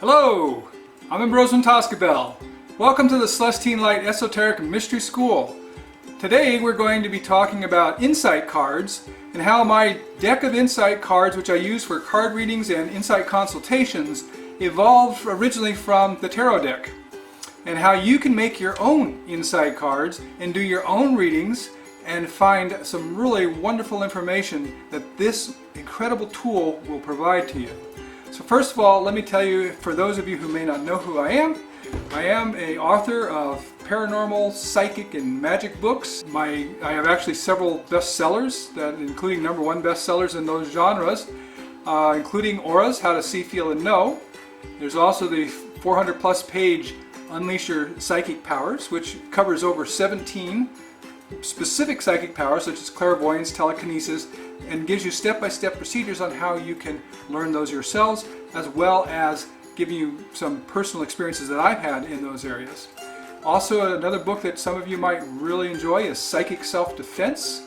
Hello, I'm Embrosewyn Tazkuvel. Welcome to the Celestine Light Esoteric Mystery School. Today we're going to be talking about insight cards and how my deck of insight cards, which I use for card readings and insight consultations, evolved originally from the tarot deck, and how you can make your own insight cards and do your own readings and find some really wonderful information that this incredible tool will provide to you. So first of all, let me tell you, for those of you who may not know who I am an author of paranormal, psychic, and magic books. I have actually several bestsellers, including #1 bestsellers in those genres, including Auras, How to See, Feel, and Know. There's also the 400 plus page Unleash Your Psychic Powers, which covers over 17 specific psychic powers such as clairvoyance, telekinesis, and gives you step-by-step procedures on how you can learn those yourselves, as well as giving you some personal experiences that I've had in those areas. Also, another book that some of you might really enjoy is Psychic Self-Defense.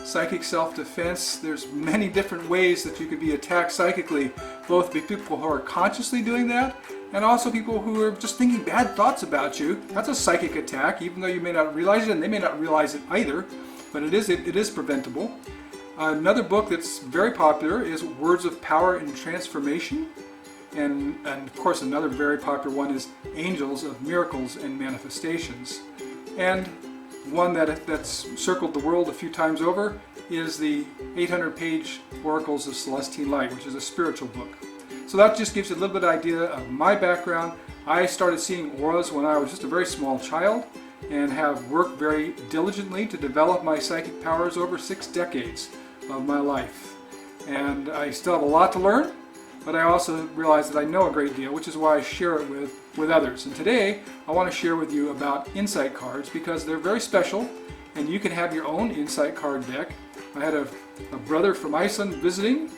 Psychic Self-Defense, there's many different ways that you could be attacked psychically, both by people who are consciously doing that and also people who are just thinking bad thoughts about you. That's a psychic attack, even though you may not realize it, and they may not realize it either, but it is preventable. Another book that's very popular is Words of Power and Transformation, and of course another very popular one is Angels of Miracles and Manifestations. And one that's circled the world a few times over is the 800-page Oracles of Celestine Light, which is a spiritual book. So that just gives you a little bit of idea of my background. I started seeing auras when I was just a very small child and have worked very diligently to develop my psychic powers over 6 decades of my life. And I still have a lot to learn, but I also realize that I know a great deal, which is why I share it with others. And today I want to share with you about insight cards because they're very special and you can have your own insight card deck. I had a brother from Iceland visiting,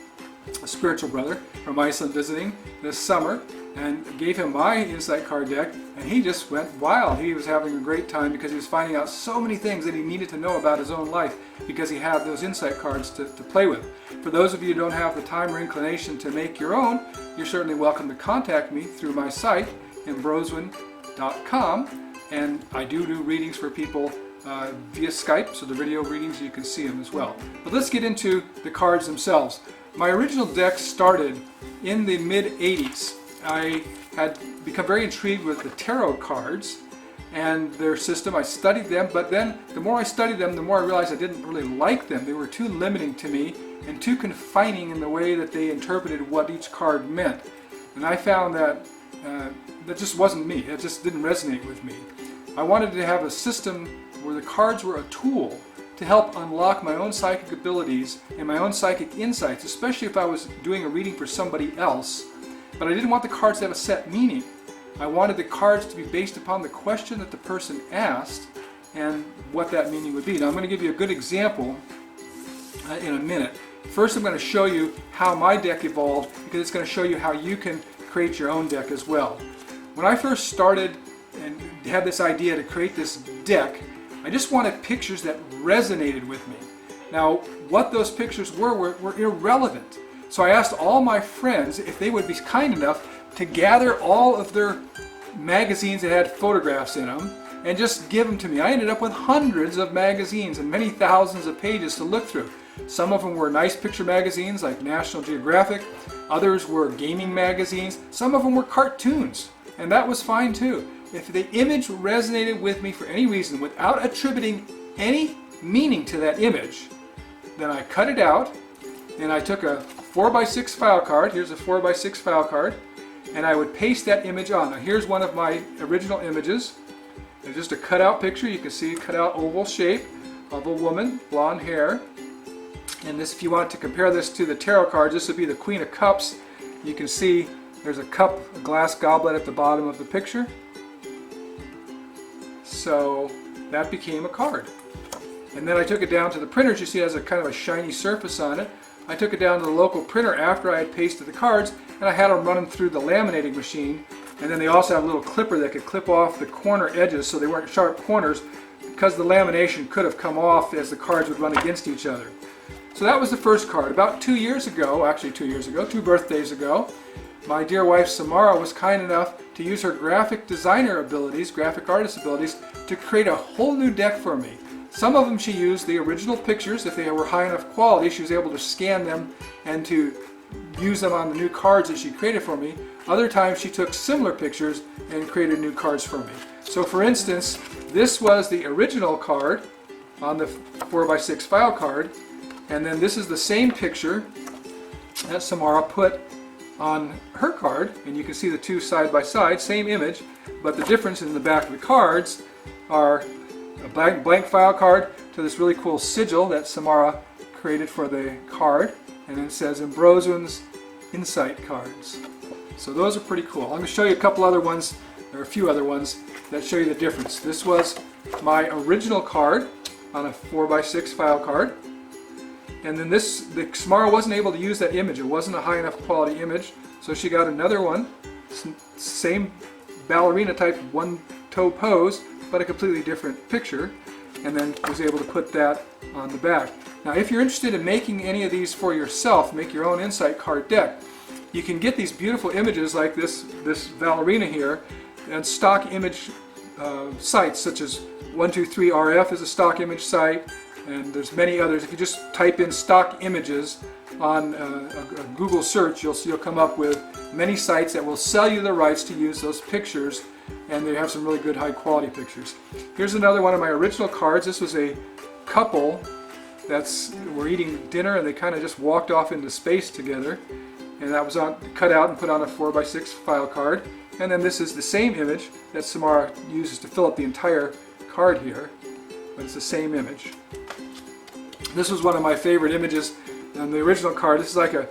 a spiritual brother from Iceland visiting this summer, and gave him my insight card deck, and he just went wild. He was having a great time because he was finding out so many things that he needed to know about his own life because he had those insight cards to play with. For those of you who don't have the time or inclination to make your own, you're certainly welcome to contact me through my site, Embrosewyn.com, and I do readings for people via Skype, so the video readings, you can see them as well. But let's get into the cards themselves. My original deck started in the mid-'80s. I had become very intrigued with the tarot cards and their system. I studied them, but then the more I studied them, the more I realized I didn't really like them. They were too limiting to me and too confining in the way that they interpreted what each card meant. And I found that that just wasn't me. It just didn't resonate with me. I wanted to have a system where the cards were a tool to help unlock my own psychic abilities and my own psychic insights, especially if I was doing a reading for somebody else. But I didn't want the cards to have a set meaning. I wanted the cards to be based upon the question that the person asked and what that meaning would be. Now I'm going to give you a good example in a minute. First I'm going to show you how my deck evolved because it's going to show you how you can create your own deck as well. When I first started and had this idea to create this deck, I just wanted pictures that resonated with me. Now, what those pictures were irrelevant. So I asked all my friends if they would be kind enough to gather all of their magazines that had photographs in them and just give them to me. I ended up with hundreds of magazines and many thousands of pages to look through. Some of them were nice picture magazines like National Geographic. Others were gaming magazines. Some of them were cartoons, and that was fine too. If the image resonated with me for any reason without attributing any meaning to that image, then I cut it out and I took a 4x6 file card. Here's a 4x6 file card, and I would paste that image on. Now here's one of my original images. It's just a cutout picture. You can see a cutout oval shape of a woman, blonde hair. And this, if you want to compare this to the tarot cards, this would be the Queen of Cups. You can see there's a cup, a glass goblet at the bottom of the picture. So that became a card. And then I took it down to the printers. You see it has a kind of a shiny surface on it. I took it down to the local printer after I had pasted the cards, and I had them run them through the laminating machine. And then they also have a little clipper that could clip off the corner edges so they weren't sharp corners, because the lamination could have come off as the cards would run against each other. So that was the first card. About 2 years ago, actually 2 years ago, 2 birthdays ago, my dear wife Samara was kind enough to use her graphic designer abilities, graphic artist abilities, to create a whole new deck for me. Some of them she used the original pictures. If they were high enough quality, she was able to scan them and to use them on the new cards that she created for me. Other times she took similar pictures and created new cards for me. So for instance, this was the original card on the 4x6 file card, and then this is the same picture that Samara put on her card, and you can see the two side by side, same image, but the difference in the back of the cards are a blank file card to this really cool sigil that Samara created for the card, and it says Embrosewyn's Insight cards. So those are pretty cool. I'm going to show you a couple other ones, or a few other ones, that show you the difference. This was my original card on a 4x6 file card, and then Samara wasn't able to use that image. It wasn't a high enough quality image, so she got another one, same ballerina type one toe pose, but a completely different picture, and then was able to put that on the back. Now if you're interested in making any of these for yourself, make your own Insight card deck, you can get these beautiful images like this ballerina here, and stock image sites such as 123RF is a stock image site, and there's many others. If you just type in stock images on a Google search, you'll come up with many sites that will sell you the rights to use those pictures, and they have some really good high quality pictures. Here's another one of my original cards. This was a couple were eating dinner, and they kind of just walked off into space together, and that was cut out and put on a 4x6 file card. And then this is the same image that Samara uses to fill up the entire card here, but it's the same image. This was one of my favorite images on the original card. This is like a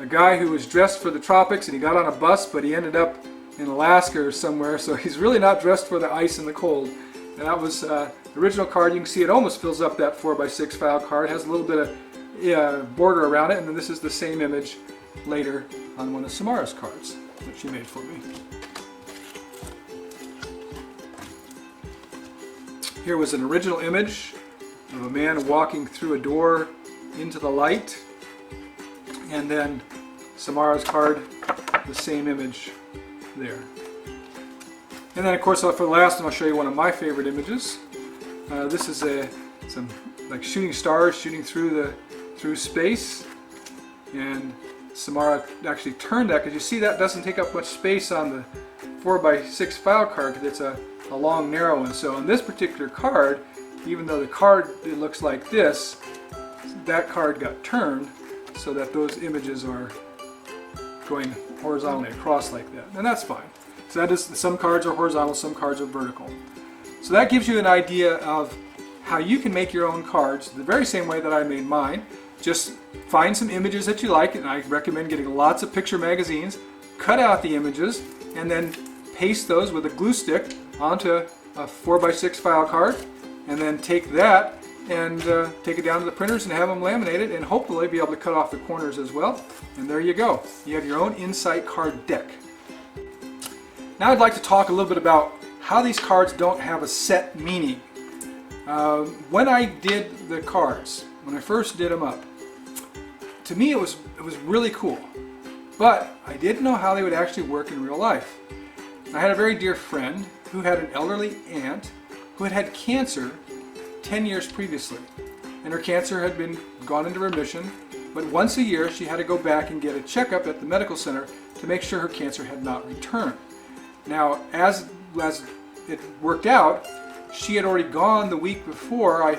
guy who was dressed for the tropics, and he got on a bus, but he ended up in Alaska or somewhere, so he's really not dressed for the ice and the cold. And that was the original card. You can see it almost fills up that 4x6 file card. It has a little bit of border around it, and then this is the same image later on one of Samara's cards that she made for me. Here was an original image of a man walking through a door into the light, and then Samara's card, the same image there. And then of course for the last one I'll show you one of my favorite images. This is some like shooting stars shooting through space, and Samara actually turned that, because you see that doesn't take up much space on the 4x6 file card, because it's a long narrow one. So on this particular card, even though the card it looks like this, that card got turned so that those images are going horizontally across like that, and that's fine. So that is, some cards are horizontal, some cards are vertical. So that gives you an idea of how you can make your own cards the very same way that I made mine. Just find some images that you like, and I recommend getting lots of picture magazines, cut out the images, and then paste those with a glue stick onto a 4x6 file card, and then take that and take it down to the printers and have them laminated, and hopefully be able to cut off the corners as well. And there you go. You have your own Insight card deck. Now I'd like to talk a little bit about how these cards don't have a set meaning. When I did the cards, when I first did them up, to me it was really cool, but I didn't know how they would actually work in real life. I had a very dear friend who had an elderly aunt who had had cancer 10 years previously, and her cancer had gone into remission, but once a year she had to go back and get a checkup at the medical center to make sure her cancer had not returned. Now, as it worked out, she had already gone the week before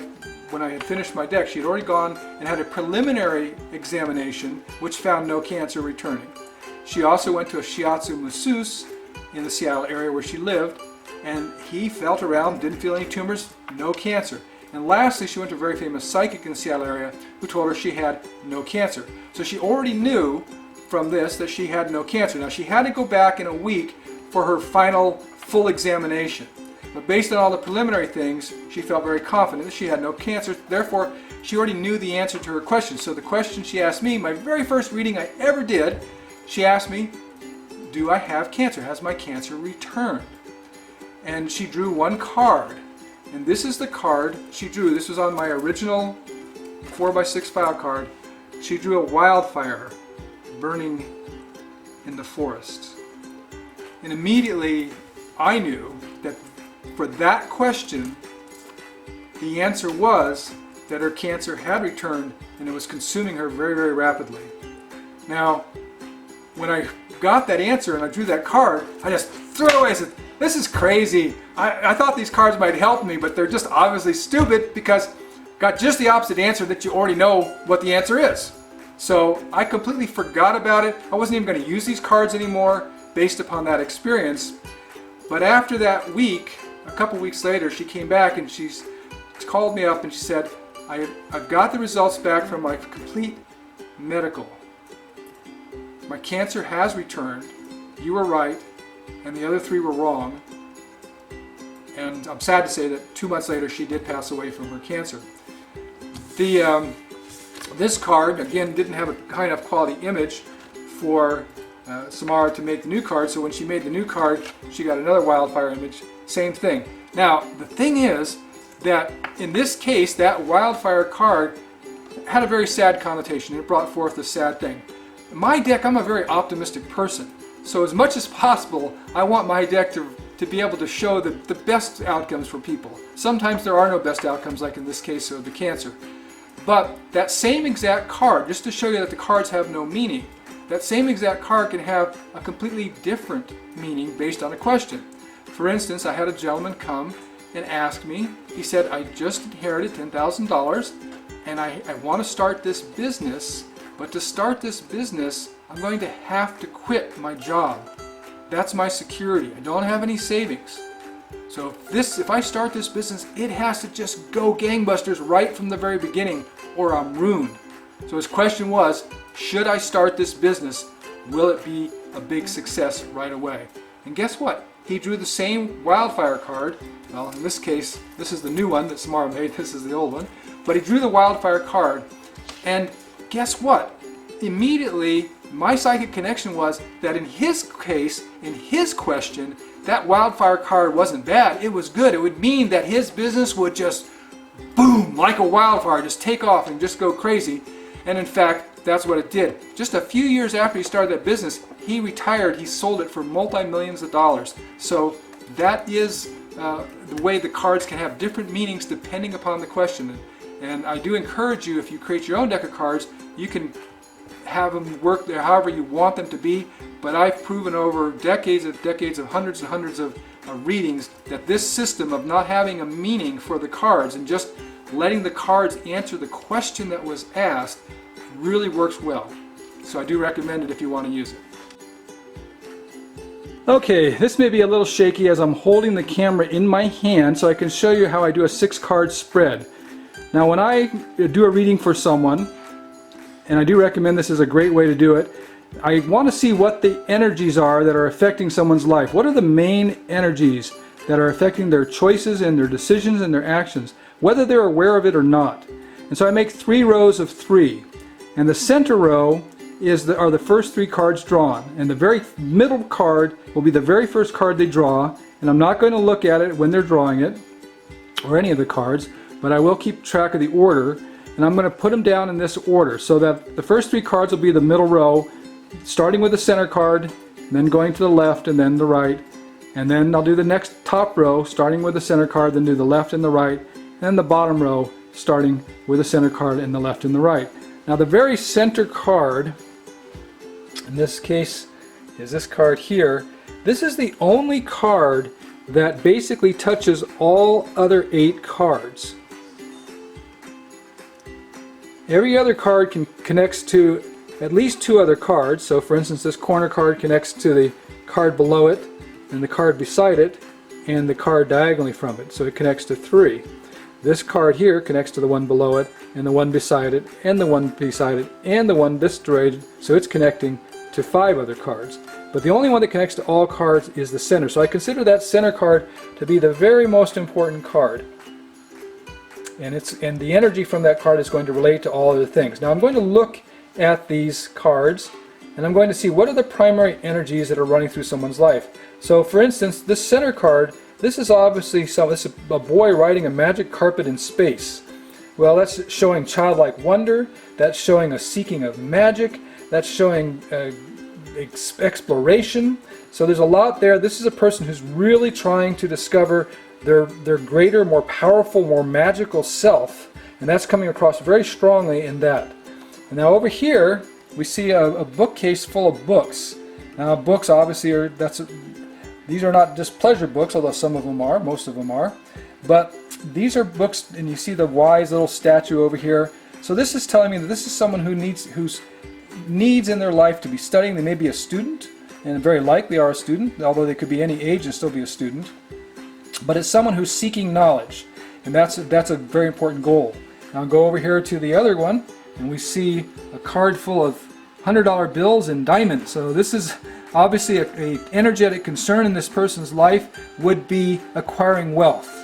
when I had finished my deck. She had already gone and had a preliminary examination which found no cancer returning. She also went to a shiatsu masseuse in the Seattle area where she lived, and he felt around, didn't feel any tumors, no cancer. And lastly, she went to a very famous psychic in the Seattle area who told her she had no cancer. So she already knew from this that she had no cancer. Now, she had to go back in a week for her final full examination. But based on all the preliminary things, she felt very confident that she had no cancer. Therefore, she already knew the answer to her question. So the question she asked me, my very first reading I ever did, she asked me, do I have cancer? Has my cancer returned? And she drew one card. And this is the card she drew. This was on my original 4x6 file card. She drew a wildfire burning in the forest. And immediately I knew that for that question, the answer was that her cancer had returned and it was consuming her very, very rapidly. Now, when I got that answer and I drew that card, I just threw it away. I said, this is crazy. I thought these cards might help me, but they're just obviously stupid because got just the opposite answer that you already know what the answer is. So I completely forgot about it. I wasn't even going to use these cards anymore based upon that experience. But after that week, a couple weeks later, she came back and she called me up and she said, I've got the results back from my complete medical. My cancer has returned. You were right, and the other 3 were wrong. And I'm sad to say that 2 months later, she did pass away from her cancer. This card, again, didn't have a high enough quality image for Samara to make the new card, so when she made the new card, she got another wildfire image. Same thing. Now, the thing is that in this case, that wildfire card had a very sad connotation. It brought forth a sad thing. In my deck, I'm a very optimistic person. So as much as possible, I want my deck to be able to show the best outcomes for people. Sometimes there are no best outcomes, like in this case of the cancer. But that same exact card, just to show you that the cards have no meaning, that same exact card can have a completely different meaning based on a question. For instance, I had a gentleman come and ask me, he said, I just inherited $10,000 and I want to start this business, but to start this business, I'm going to have to quit my job. That's my security. I don't have any savings. So if I start this business, it has to just go gangbusters right from the very beginning or I'm ruined. So his question was, should I start this business? Will it be a big success right away? And guess what? He drew the same wildfire card. Well, in this case, this is the new one that Samara made. This is the old one. But he drew the wildfire card. And guess what? Immediately, my psychic connection was that in his case, in his question, that wildfire card wasn't bad. It was good. It would mean that his business would just boom, like a wildfire, just take off and just go crazy. And in fact, that's what it did. Just a few years after he started that business, he retired. He sold it for multi-millions of dollars. So that is the way the cards can have different meanings depending upon the question. And I do encourage you, if you create your own deck of cards, you can have them work there however you want them to be. But I've proven over decades of hundreds and hundreds of readings that this system of not having a meaning for the cards and just letting the cards answer the question that was asked really works well. So I do recommend it if you want to use it. Okay, this may be a little shaky as I'm holding the camera in my hand so I can show you how I do a 6-card spread. Now when I do a reading for someone, and I do recommend this is a great way to do it, I want to see what the energies are that are affecting someone's life. What are the main energies that are affecting their choices and their decisions and their actions, whether they're aware of it or not. And so I make 3 rows of 3. And the center row are the first 3 cards drawn. And the very middle card will be the very first card they draw. And I'm not going to look at it when they're drawing it, or any of the cards, but I will keep track of the order. And I'm going to put them down in this order so that the first 3 cards will be the middle row, starting with the center card, then going to the left and then the right. And then I'll do the next top row, starting with the center card, then do the left and the right. And then the bottom row, starting with the center card and the left and the right. Now the very center card, in this case, is this card here. This is the only card that basically touches all other 8 cards. Every other card connects to at least 2 other cards. So for instance, this corner card connects to the card below it, and the card beside it, and the card diagonally from it. So it connects to 3. This card here connects to the one below it, and the one beside it, and the one beside it, and the one this direction. So it's connecting to 5 other cards. But the only one that connects to all cards is the center. So I consider that center card to be the very most important card. And the energy from that card is going to relate to all other things. Now I'm going to look at these cards and I'm going to see what are the primary energies that are running through someone's life. So for instance, this center card, this is obviously this is a boy riding a magic carpet in space. Well, that's showing childlike wonder, that's showing a seeking of magic, that's showing exploration. So there's a lot there. This is a person who's really trying to discover their greater, more powerful, more magical self, and that's coming across very strongly in that. And now over here we see a bookcase full of books. Now books obviously are, these are not just pleasure books, although some of them are, most of them are, but these are books, and you see the wise little statue over here. So this is telling me that this is someone whose needs in their life to be studying. They may be a student, and very likely are a student, although they could be any age and still be a student. But it's someone who's seeking knowledge, and that's a very important goal. Now go over here to the other one, and we see a card full of $100 bills and diamonds. So this is obviously a energetic concern in this person's life would be acquiring wealth.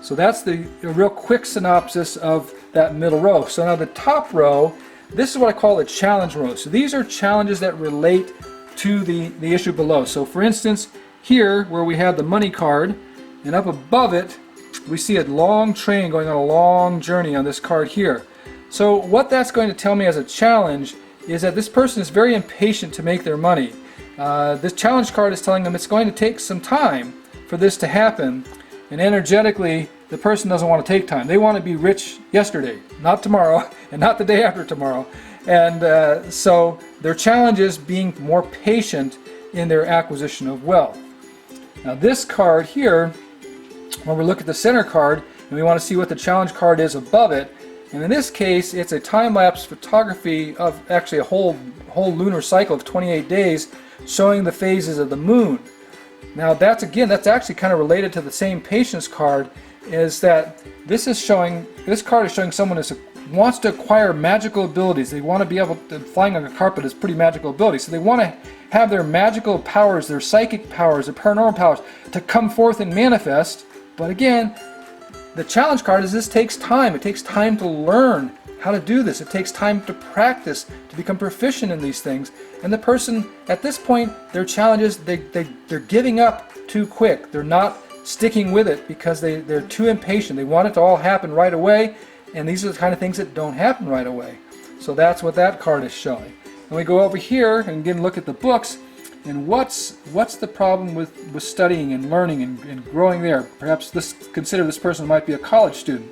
So that's a real quick synopsis of that middle row. So now the top row, this is what I call the challenge row. So these are challenges that relate to the issue below. So for instance, here where we have the money card, and up above it we see a long train going on a long journey on this card here. So what that's going to tell me as a challenge is that this person is very impatient to make their money. This challenge card is telling them it's going to take some time for this to happen, and energetically the person doesn't want to take time. They want to be rich yesterday, not tomorrow, and not the day after tomorrow. And so their challenge is being more patient in their acquisition of wealth. Now this card here, when we look at the center card and we want to see what the challenge card is above it, and in this case it's a time-lapse photography of actually a whole lunar cycle of 28 days showing the phases of the moon. Now that's actually kind of related to the same patience card, is that this card is showing someone who wants to acquire magical abilities. They want to be able to, flying on a carpet is pretty magical ability, so they want to have their magical powers, their psychic powers, their paranormal powers to come forth and manifest. But again, the challenge card is this takes time. It takes time to learn how to do this. It takes time to practice, to become proficient in these things. And the person, at this point, their challenge is they're giving up too quick. They're not sticking with it because they're too impatient. They want it to all happen right away, and these are the kind of things that don't happen right away. So that's what that card is showing. And we go over here and again look at the books, and what's the problem with studying and learning and growing there? Perhaps consider this person might be a college student.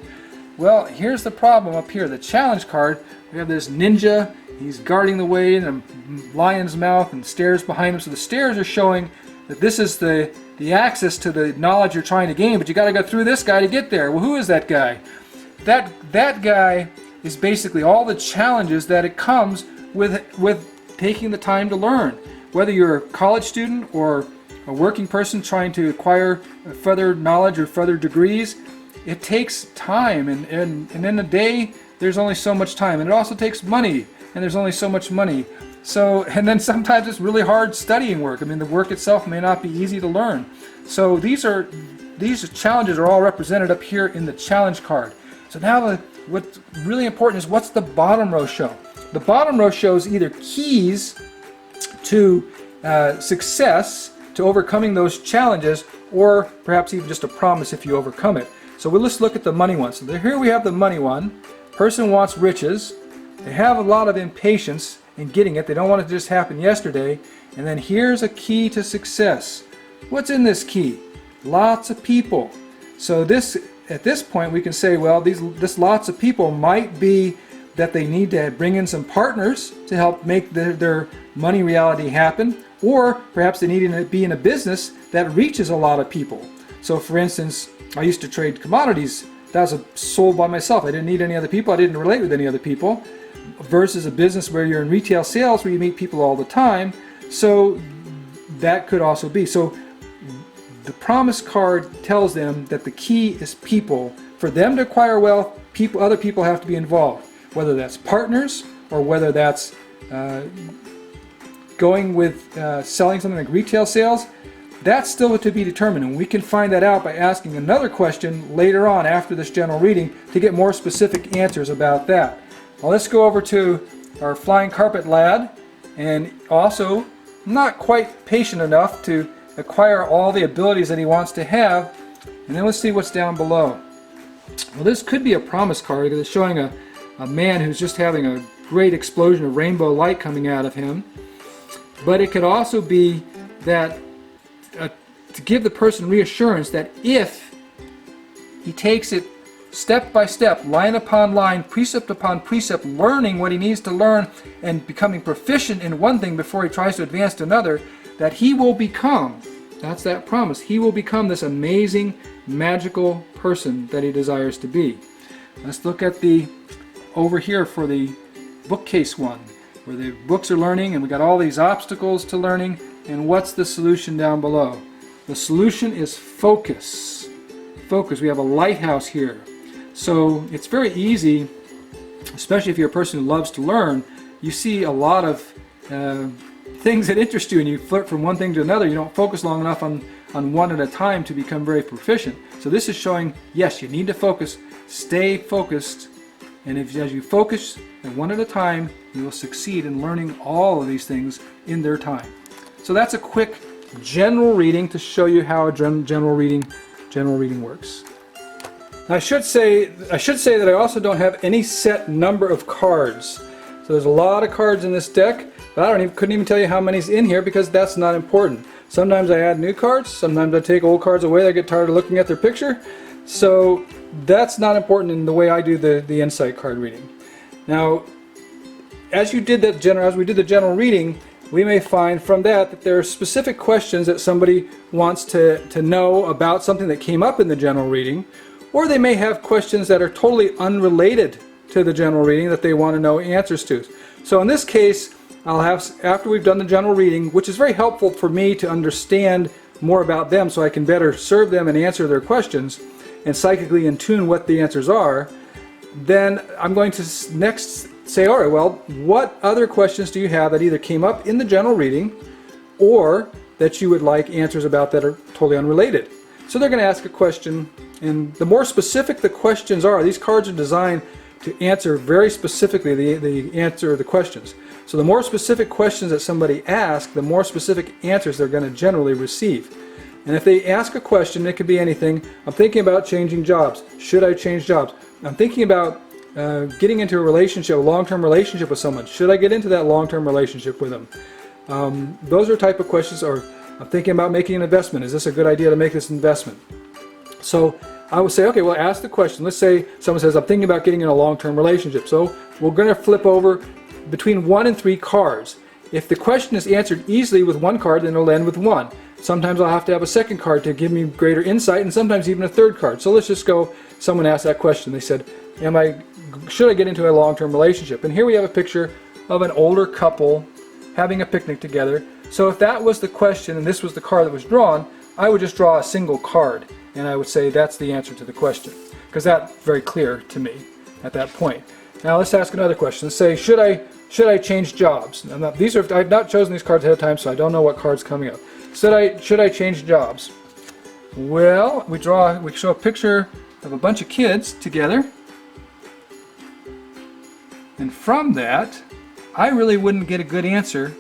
Well, here's the problem up here. The challenge card, we have this ninja, he's guarding the way in a lion's mouth and stairs behind him. So the stairs are showing that this is the access to the knowledge you're trying to gain, but you got to go through this guy to get there. Well, who is that guy? That guy is basically all the challenges that it comes with taking the time to learn. Whether you're a college student or a working person trying to acquire further knowledge or further degrees, it takes time, and in a day there's only so much time, and it also takes money, and there's only so much money. So, and then sometimes it's really hard studying work. I mean, the work itself may not be easy to learn. So these challenges are all represented up here in the challenge card. So now what's really important is what's the bottom row show? The bottom row shows either keys to success, to overcoming those challenges, or perhaps even just a promise if you overcome it. So let's look at the money one. So here we have the money one. Person wants riches. They have a lot of impatience in getting it. They don't want it to just happen yesterday. And then here's a key to success. What's in this key? Lots of people. So at this point we can say, well, this lots of people might be that they need to bring in some partners to help make their money reality happen, or perhaps they need to be in a business that reaches a lot of people. So for instance, I used to trade commodities. That was sold by myself. I didn't need any other people. I didn't relate with any other people. Versus a business where you're in retail sales where you meet people all the time. So that could also be. So the promise card tells them that the key is people. For them to acquire wealth, other people have to be involved. Whether that's partners or whether that's going with selling something like retail sales, that's still to be determined, and we can find that out by asking another question later on after this general reading to get more specific answers about that. Well, let's go over to our flying carpet lad, and also not quite patient enough to acquire all the abilities that he wants to have, and then let's see what's down below. Well, this could be a promise card because it's showing a man who's just having a great explosion of rainbow light coming out of him. but it could also be that to give the person reassurance that if he takes it step by step, line upon line, precept upon precept, learning what he needs to learn and becoming proficient in one thing before he tries to advance to another, that he will become, that's that promise, he will become this amazing, magical person that he desires to be. Let's look at the over here for the bookcase one, where the books are learning and we got all these obstacles to learning, and what's the solution down below? The solution is focus. Focus. We have a lighthouse here. So it's very easy, especially if you're a person who loves to learn, you see a lot of things that interest you and you flirt from one thing to another. You don't focus long enough on one at a time to become very proficient. So this is showing, yes, you need to focus, stay focused, and as you focus one at a time, you will succeed in learning all of these things in their time. So that's a quick general reading to show you how a general reading works. I should say that I also don't have any set number of cards. So there's a lot of cards in this deck, but I couldn't even tell you how many's in here because that's not important. Sometimes I add new cards, sometimes I take old cards away that I get tired of looking at their picture. So that's not important in the way I do the insight card reading. Now, as we did the general reading, we may find from that there are specific questions that somebody wants to know about something that came up in the general reading, or they may have questions that are totally unrelated to the general reading that they want to know answers to. So in this case, I'll have, after we've done the general reading, which is very helpful for me to understand more about them so I can better serve them and answer their questions and psychically in tune what the answers are, then I'm going to next say, all right, well, what other questions do you have that either came up in the general reading or that you would like answers about that are totally unrelated? So they're going to ask a question, and the more specific the questions are, these cards are designed to answer very specifically the answer of the questions. So the more specific questions that somebody asks, the more specific answers they're going to generally receive. And if they ask a question, it could be anything. I'm thinking about changing jobs. Should I change jobs? I'm thinking about getting into a relationship, a long-term relationship with someone. Should I get into that long-term relationship with them? Those are type of questions. Or I'm thinking about making an investment. Is this a good idea to make this investment? So I would say, okay, well, ask the question. Let's say someone says, I'm thinking about getting in a long-term relationship. So we're going to flip over between 1 and 3 cards. If the question is answered easily with one card, then it'll end with 1. Sometimes I'll have to have a second card to give me greater insight, and sometimes even a third card. So let's just go, someone asked that question. They said, should I get into a long-term relationship? And here we have a picture of an older couple having a picnic together. So if that was the question and this was the card that was drawn, I would just draw a single card and I would say that's the answer to the question, because that's very clear to me at that point. Now let's ask another question. Let's say, should I change jobs? I've not chosen these cards ahead of time, so I don't know what card's coming up. Should I change jobs? Well, we show a picture of a bunch of kids together, and from that, I really wouldn't get a good answer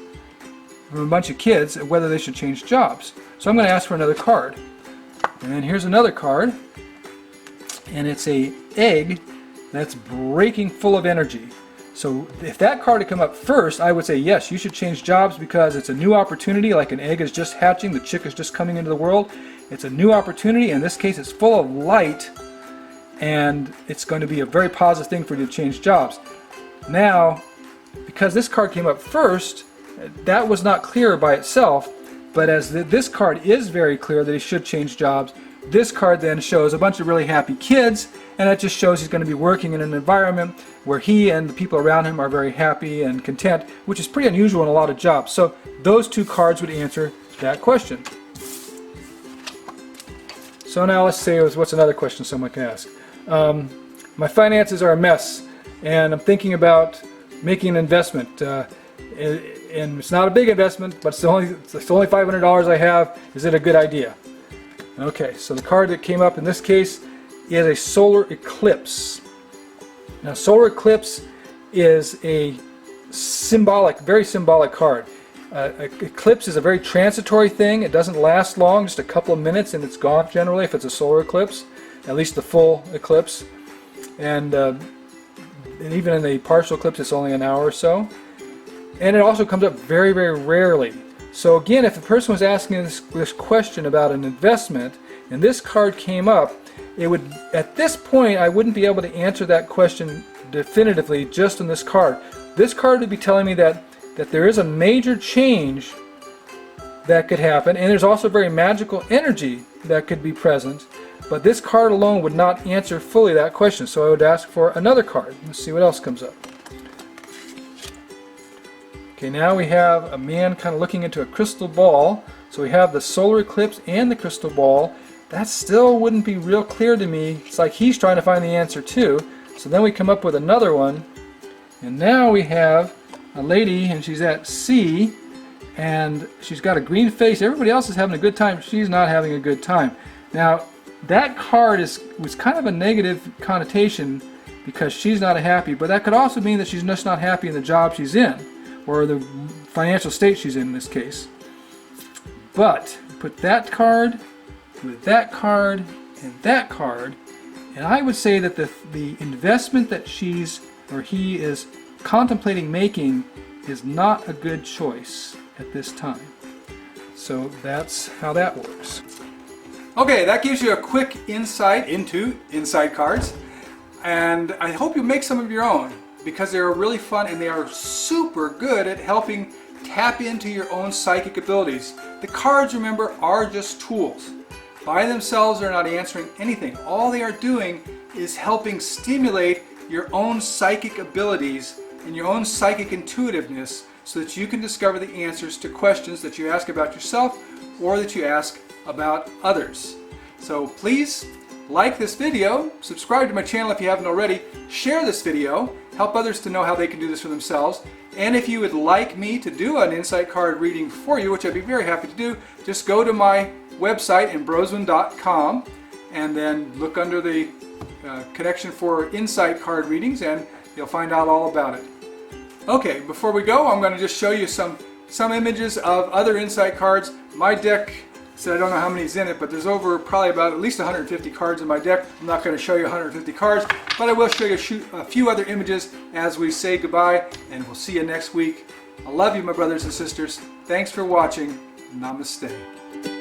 from a bunch of kids at whether they should change jobs. So I'm going to ask for another card. And here's another card, and it's an egg that's breaking full of energy. So if that card had come up first, I would say, yes, you should change jobs because it's a new opportunity, like an egg is just hatching, the chick is just coming into the world. It's a new opportunity. In this case, it's full of light, and it's going to be a very positive thing for you to change jobs. Now, because this card came up first, that was not clear by itself, but as this card is very clear that he should change jobs, this card then shows a bunch of really happy kids, and it just shows he's going to be working in an environment where he and the people around him are very happy and content, which is pretty unusual in a lot of jobs. So those 2 cards would answer that question. So now let's say, what's another question someone can ask? My finances are a mess, and I'm thinking about making an investment. And it's not a big investment, but it's only $500 I have. Is it a good idea? Okay, so the card that came up in this case is a solar eclipse. Now, solar eclipse is a very symbolic card. Eclipse is a very transitory thing. It doesn't last long, just a couple of minutes, and it's gone generally if it's a solar eclipse, at least the full eclipse. And even in the partial eclipse, it's only an hour or so. And it also comes up very, very rarely. So again, if the person was asking this question about an investment and this card came up, it would, at this point, I wouldn't be able to answer that question definitively just on this card. This card would be telling me that there is a major change that could happen, and there's also very magical energy that could be present, but this card alone would not answer fully that question, so I would ask for another card. Let's see what else comes up. Okay, now we have a man kind of looking into a crystal ball. So we have the solar eclipse and the crystal ball. That still wouldn't be real clear to me. It's like he's trying to find the answer too. So then we come up with another one, and now we have a lady, and she's at sea, and she's got a green face. Everybody else is having a good time. She's not having a good time. Now that card was kind of a negative connotation because she's not happy, but that could also mean that she's just not happy in the job she's in, or the financial state she's in this case. But put that card with that card and that card, and I would say that the investment that she's or he is contemplating making is not a good choice at this time. So that's how that works. Okay, that gives you a quick insight into insight cards, and I hope you make some of your own, because they are really fun and they are super good at helping tap into your own psychic abilities. The cards, remember, are just tools. By themselves, they're not answering anything. All they are doing is helping stimulate your own psychic abilities and your own psychic intuitiveness so that you can discover the answers to questions that you ask about yourself or that you ask about others. So please like this video, subscribe to my channel if you haven't already, share this video, help others to know how they can do this for themselves, and if you would like me to do an insight card reading for you, which I'd be very happy to do, just go to my website, Embrosewyn.com, and then look under the connection for insight card readings, and you'll find out all about it. Okay, before we go, I'm going to just show you some images of other insight cards. My deck, so I don't know how many's in it, but there's over probably about at least 150 cards in my deck. I'm not going to show you 150 cards, but I will show you a few other images as we say goodbye, and we'll see you next week. I love you, my brothers and sisters. Thanks for watching. Namaste.